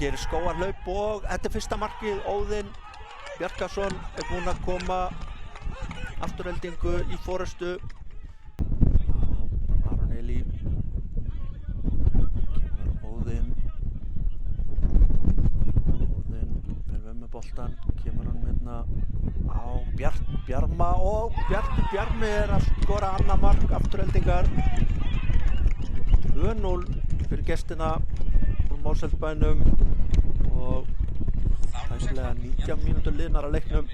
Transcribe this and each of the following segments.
hér er skógarhlaup og þetta fyrsta markið. Óðinn Bjarkason búinn að koma Aftureldingu í forystu. Aron Elí kemur Óðinn fer við með boltan, kemur hann hérna á Bjarma og Bjarmi að skora annað mark Aftureldingar. 2-0 fyrir gestina úr Mosfellsbænum og tæplega 19 mínútur liðnar að leiknum.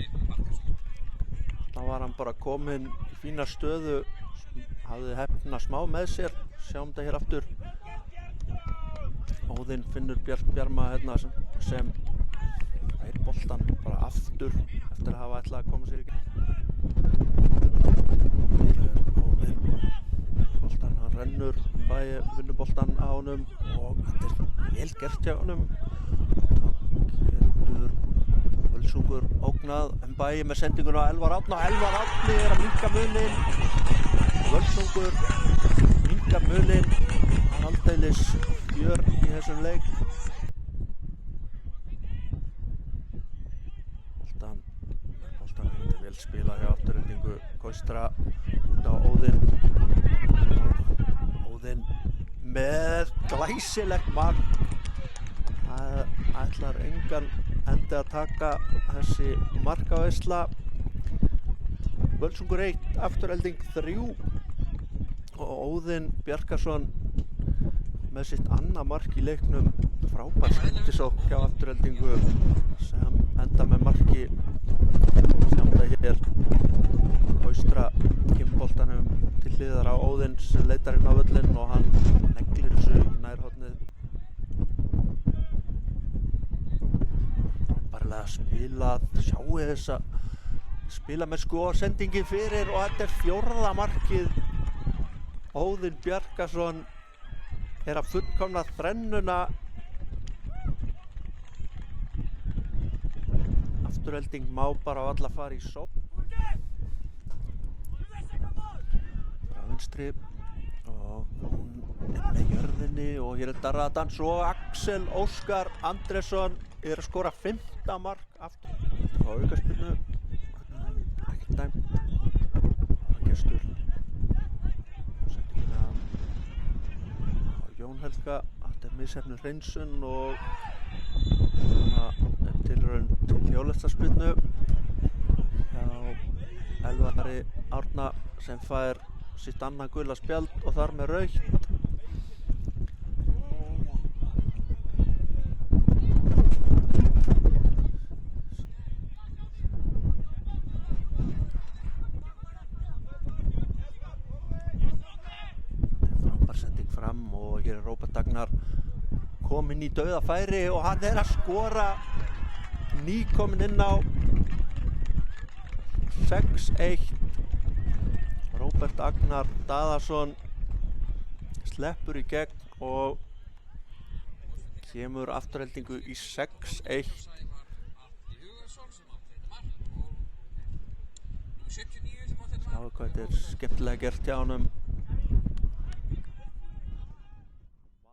Þá var hann bara kominn í fína stöðu, hafði heppna smá með sér. Sjáum þetta hér aftur. Óðinn finnur Bjarma hérna sem fær boltan bara aftur eftir að hafa ætlað að koma sér í gegn. Óðinn boltan, hann rennur vinnur boltan á honum og þetta er vel gert hjá honum. Getur Völsungur ógnað með sendinguna á Elvar Árna. Elvar Árni er að minnka muninn. Völsungur minnka muninn. Það er aldeilis fjör í þessum leik. Boltan hefði vel spilað hjá Aftureldingu. Kaustra út á Óðinn. Óðinn með glæsilegt mark. Það ætlar engan endi að taka þessi markaveisla. Völsungur 1, Afturelding 3 og Óðinn Bjarkason með sitt annað mark í leiknum. Frábær skyndisókn hjá Aftureldingu sem enda með marki. Sjáum það hér. Kaustra kemur boltanum til hliðar á Óðinn sem leitar inn á völlinn og hann neglir þessu nærhornið. Frábærlega spilað, sjáu þessa spilamennsku og sendingin fyrir og þetta er 4. markið. Óðinn Bjarkason er að fullkomna þrennuna. Afturelding má bara á alla fara í sókn. Frá vinstri og hún er með jörðinni og hér er Darradans og Axel Óskar Andrésson er að skora 5. mark aftur. Á aukaspyrnu, ekkert dæmt. Það er gestur. Sendinguna á Jón Helga, þetta er misheppnuð hreinsun og svona tilraun til hjólestaspyrnu hjá Elvari Árna sem fær sitt annað gula spjald og þar með rautt. Frábær sending fram og hér er Róbert Agnar kominn í dauðafæri og hann er að skora. Nýkominn inn á 6-1. Róbert Agnar Daðason sleppur í gegn og kemur Aftureldingu í 6-1. Sjáu hvað þetta er skemmtilega gert hjá honum.